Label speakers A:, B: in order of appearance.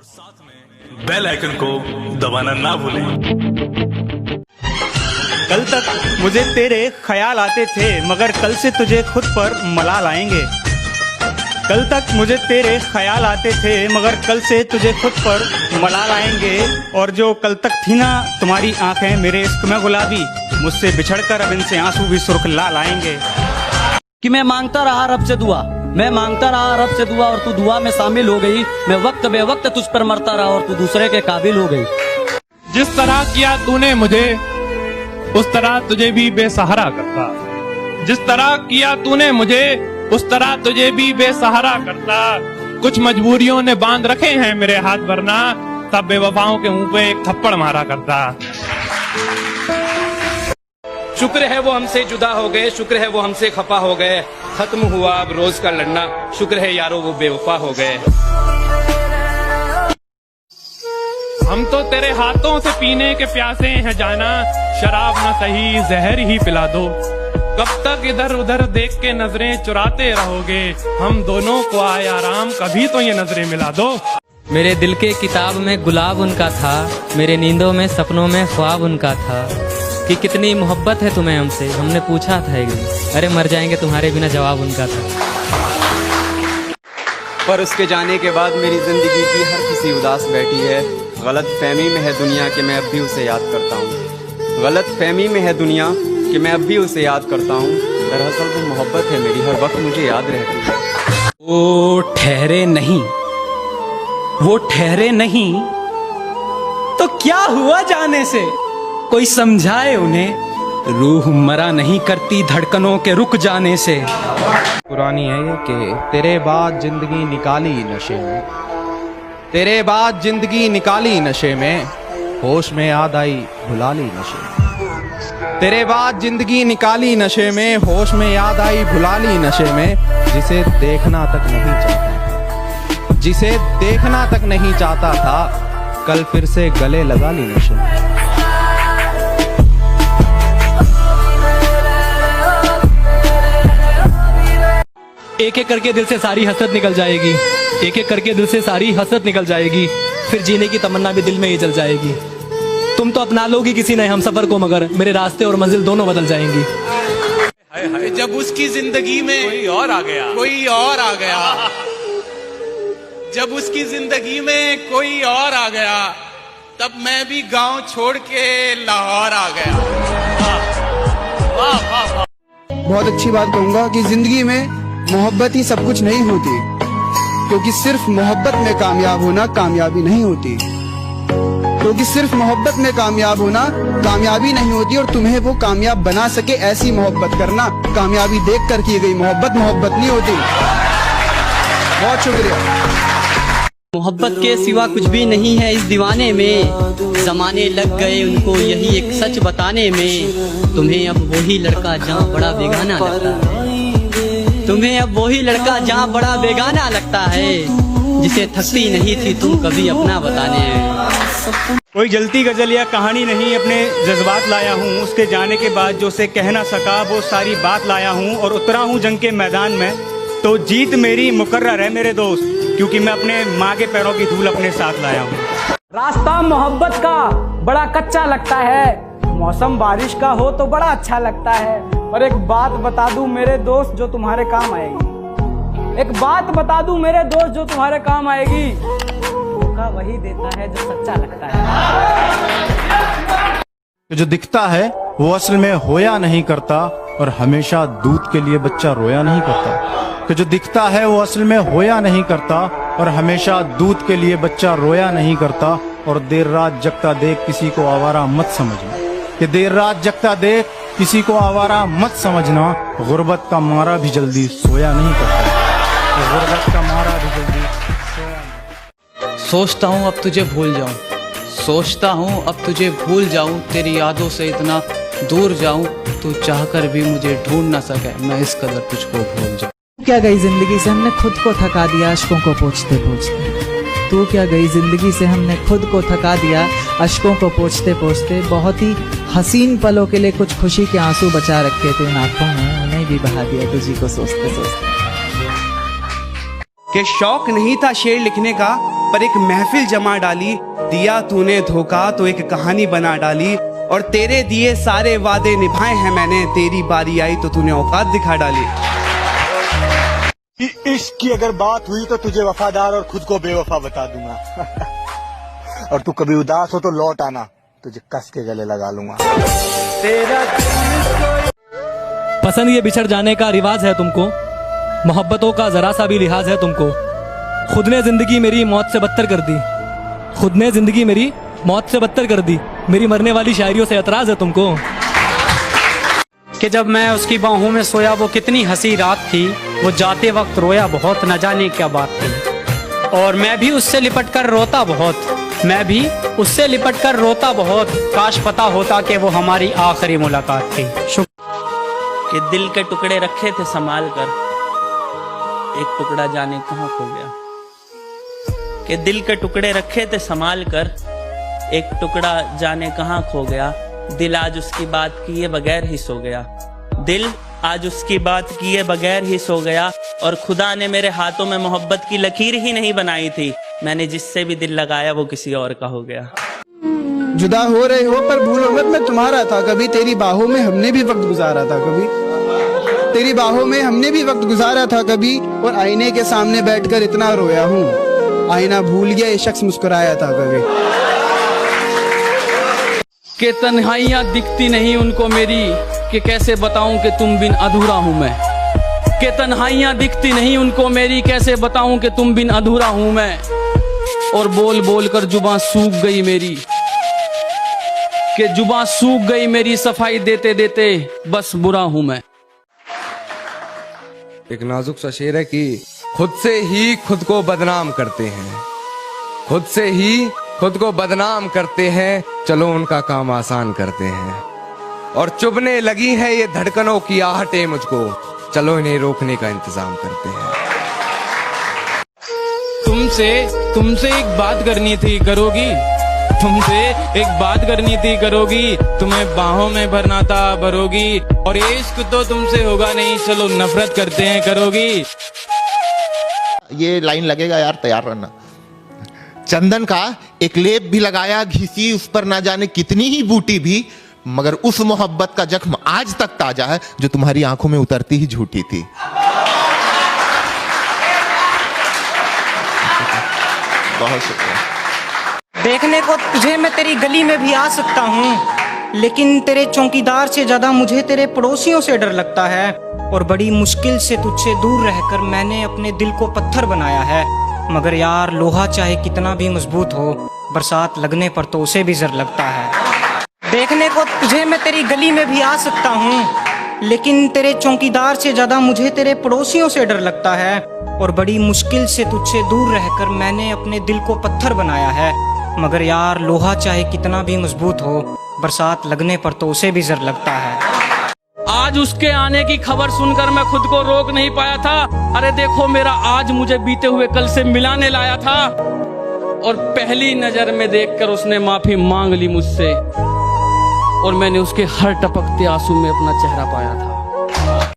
A: और साथ में बेल आइकन को दबाना ना भूलें।
B: कल तक मुझे तेरे ख्याल आते थे मगर कल से तुझे खुद पर मलाल आएंगे। कल तक मुझे तेरे ख्याल आते थे मगर कल से तुझे खुद पर मलाल आएंगे। और जो कल तक थी ना तुम्हारी आंखें मेरे इश्क में गुलाबी, मुझसे बिछड़कर अब इनसे आंसू भी सुर्ख लाल आएंगे।
C: कि मैं मांगता रहा रब से दुआ, मैं मांगता रहा रब से दुआ और तू दुआ में शामिल हो गई। मैं वक्त बे वक्त तुझ पर मरता रहा और तू दूसरे के काबिल हो गई।
D: जिस तरह किया तूने मुझे उस तरह तुझे भी बेसहारा करता, जिस तरह किया तूने मुझे उस तरह तुझे भी बेसहारा करता। कुछ मजबूरियों ने बांध रखे हैं मेरे हाथ वरना तब बेवफाओं के मुंह पे एक थप्पड़ मारा करता।
E: शुक्र है वो हमसे जुदा हो गए, शुक्र है वो हमसे खफा हो गए। खत्म हुआ अब रोज का लड़ना, शुक्र है यारो वो बेवफा हो गए।
D: हम तो तेरे हाथों से पीने के प्यासे हैं जाना, शराब न सही जहर ही पिला दो। कब तक इधर उधर देख के नजरें चुराते रहोगे, हम दोनों को आए आराम कभी तो ये नजरें मिला दो।
F: मेरे दिल के किताब में गुलाब उनका था, मेरे नींदों में सपनों में ख्वाब उनका था। कि कितनी मोहब्बत है तुम्हें हमसे, हमने पूछा था एक दिन, अरे मर जाएंगे तुम्हारे बिना जवाब उनका था।
G: पर उसके जाने के बाद मेरी जिंदगी की हर किसी उदास बैठी है। गलत फहमी में है दुनिया कि मैं अब भी उसे याद करता हूँ। गलत फहमी में है दुनिया कि मैं अब भी उसे याद करता हूँ। दरअसल वो मोहब्बत है मेरी, हर वक्त मुझे याद रहती है।
C: वो ठहरे नहीं, वो ठहरे नहीं तो क्या हुआ जाने से, कोई समझाए उन्हें। रूह मरा नहीं करती धड़कनों के रुक जाने से।
H: पुरानी है ये कि तेरे बाद जिंदगी निकाली नशे में, तेरे बाद जिंदगी निकाली नशे में, होश में याद आई भुला ली नशे में। तेरे बाद जिंदगी निकाली नशे में, होश में याद आई भुला ली नशे में। जिसे देखना तक नहीं चाहता, जिसे देखना तक नहीं चाहता था, कल फिर से गले लगा ली नशे में।
C: एक एक करके दिल से सारी हसरत निकल जाएगी, एक एक करके दिल से सारी हसरत निकल जाएगी। फिर जीने की तमन्ना भी दिल में ही जल जाएगी। तुम तो अपना लोगी किसी नए हम सफर को मगर मेरे रास्ते और मंजिल दोनों बदल जाएंगी।
E: हाय हाय जब उसकी जिंदगी में कोई और आ गया, कोई और आ गया। जब उसकी जिंदगी में कोई और आ गया, तब मैं भी गांव छोड़ के लाहौर आ गया।
I: बहुत अच्छी बात कहूंगा कि जिंदगी में मोहब्बत ही सब कुछ नहीं होती, क्योंकि सिर्फ मोहब्बत में कामयाब होना कामयाबी नहीं होती, क्योंकि सिर्फ मोहब्बत में कामयाब होना कामयाबी नहीं होती। और तुम्हें वो कामयाब बना सके ऐसी मोहब्बत करना, कामयाबी देख कर की गई मोहब्बत मोहब्बत नहीं होती। बहुत शुक्रिया।
C: मोहब्बत के सिवा कुछ भी नहीं है इस दीवाने में, जमाने लग गए उनको यही एक सच बताने में। तुम्हें अब वही लड़का जहाँ बड़ा बेगाना लगता है, तुम्हें अब वही लड़का जहाँ बड़ा बेगाना लगता है, जिसे थकती नहीं थी तुम कभी अपना बताने में।
B: कोई जलती गजल या कहानी नहीं, अपने जज्बात लाया हूँ। उसके जाने के बाद जो उसे कह ना सका वो सारी बात लाया हूँ। और उतरा हूँ जंग के मैदान में तो जीत मेरी मुकर्रर है मेरे दोस्त, क्योंकि मैं अपने माँ के पैरों की धूल अपने साथ लाया हूँ।
J: रास्ता मोहब्बत का बड़ा कच्चा लगता है, मौसम बारिश का हो तो बड़ा अच्छा लगता है। और एक बात बता दूं मेरे दोस्त जो तुम्हारे काम आएगी, एक बात बता दूं मेरे दोस्त जो तुम्हारे काम आएगी। धोखा वही देता है जो सच्चा लगता है।
K: जो दिखता है वो असल में होया नहीं करता, और हमेशा दूध के लिए बच्चा रोया नहीं करता। कि जो दिखता है वो असल में होया नहीं करता, और हमेशा दूध के लिए बच्चा रोया नहीं करता। और देर रात जगता देख किसी को आवारा मत समझना, कि देर रात जगता देख किसी को आवारा मत समझना। गुर्बत का मारा भी जल्दी सोया नहीं करता, गुर्बत का मारा भी जल्दी सोया नहीं।
L: सोचता हूँ अब तुझे भूल जाऊं, सोचता हूँ अब तुझे भूल जाऊं, तेरी यादों से इतना दूर जाऊं, तू चाहकर भी मुझे ढूंढ ना सके, मैं इस कदर तुझको भूल जाऊं।
M: क्या गई जिंदगी से हमने खुद को थका दिया अशकों को पोंछते पोंछते। तू क्या गई जिंदगी से हमने खुद को थका दिया अशकों को पोंछते पोंछते। बहुत ही हसीन पलों के लिए कुछ खुशी के आंसू बचा रखे थे इन आंखों में, उन्हें भी बहा दिया तुझी को सोचते सोचते।
E: कि शौक नहीं था शेर लिखने का, पर एक महफिल जमा डाली। दिया तूने धोखा तो एक कहानी बना डाली, और तेरे दिए सारे वादे निभाए हैं मैंने। तेरी बारी आई तो तूने औकात दिखा डाली।
K: इश्क की अगर बात हुई तो तुझे वफादार और खुद को बेवफा बता दूंगा। और तू कभी उदास हो तो लौट आना, तुझे कस के गले लगा लूंगा।
F: पसंद ये बिछड़ जाने का रिवाज है तुमको, मोहब्बतों का जरा सा भी लिहाज है तुमको। खुद ने जिंदगी मेरी मौत से बदतर कर दी, खुद ने जिंदगी मेरी मौत से बदतर कर दी। मेरी मरने वाली शायरियों से एतराज है तुमको।
C: कि जब मैं उसकी बाहों में सोया वो कितनी हंसी रात थी, वो जाते वक्त रोया बहुत, न जाने क्या बात थी। और मैं भी उससे लिपट कर रोता बहुत, मैं भी उससे लिपट कर रोता बहुत। काश पता होता कि वो हमारी आखिरी मुलाकात थी।
N: कि दिल के टुकड़े रखे थे संभाल कर, एक टुकड़ा जाने कहाँ खो गया। कि दिल के टुकड़े रखे थे संभाल कर, एक टुकड़ा जाने कहाँ खो गया। दिल आज उसकी बात किए बगैर ही सो गया, दिल आज उसकी बात किए बगैर ही सो गया। और खुदा ने मेरे हाथों में मोहब्बत की लकीर ही नहीं बनाई थी, मैंने जिससे भी दिल लगाया वो किसी और का हो गया।
I: जुदा हो रहे हो पर भूलो मत मैं तुम्हारा था कभी। तेरी बाहों में हमने भी वक्त गुजारा था कभी, तेरी बाहों में हमने भी वक्त गुजारा था कभी। और आईने के सामने बैठकर इतना रोया हूँ, आईना भूल गया ये शख्स मुस्कुराया था कभी।
L: कि तन्हाइयाँ दिखती नहीं उनको मेरी, कि कैसे बताऊं कि तुम बिन अधूरा हूं मैं। कि तन्हाइयाँ दिखती नहीं उनको मेरी, कैसे बताऊं कि तुम बिन अधूरा हूं मैं। और बोल बोल कर जुबां सूख गई मेरी, कि जुबां सूख गई मेरी, सफाई देते देते बस बुरा हूं मैं।
O: एक नाजुक सा शेर है कि खुद से ही खुद को बदनाम करते हैं, खुद से ही खुद को बदनाम करते हैं। चलो उनका काम आसान करते हैं। और चुभने लगी है ये धड़कनों की आहटें मुझको, चलो इन्हें रोकने का इंतजाम करते हैं।
D: तुमसे एक बात करनी थी, करोगी? तुमसे एक बात करनी थी, करोगी? तुम्हें बाहों में भरना था, भरोगी? और ये इश्क तो तुमसे होगा नहीं, चलो नफरत करते हैं, करोगी?
P: ये लाइन लगेगा यार, तैयार रहना। चंदन का एक लेप भी लगाया घिसी, उस पर ना जाने कितनी ही बूटी भी, मगर उस मोहब्बत का जख्म आज तक ताजा है जो तुम्हारी आंखों में उतरती ही झूठी थी। बहुत शुक्रिया।
J: देखने को तुझे मैं तेरी गली में भी आ सकता हूँ, लेकिन तेरे चौकीदार से ज्यादा मुझे तेरे पड़ोसियों से डर लगता है। और बड़ी मुश्किल से तुझसे दूर रहकर मैंने अपने दिल को पत्थर बनाया है। मगर यार लोहा चाहे कितना भी मजबूत हो, बरसात लगने पर तो उसे भी जर लगता है। देखने को तुझे मैं तेरी गली में भी आ सकता हूँ, लेकिन तेरे चौकीदार से ज्यादा मुझे तेरे पड़ोसियों से डर लगता है। और बड़ी मुश्किल से तुझसे दूर रहकर मैंने अपने दिल को पत्थर बनाया है। मगर यार लोहा चाहे कितना भी मजबूत हो, बरसात लगने पर तो उसे भी जर लगता है।
L: आज उसके आने की खबर सुनकर मैं खुद को रोक नहीं पाया था। अरे देखो मेरा आज मुझे बीते हुए कल से मिलाने लाया था। और पहली नजर में देखकर उसने माफी मांग ली मुझसे, और मैंने उसके हर टपकते आंसू में अपना चेहरा पाया था।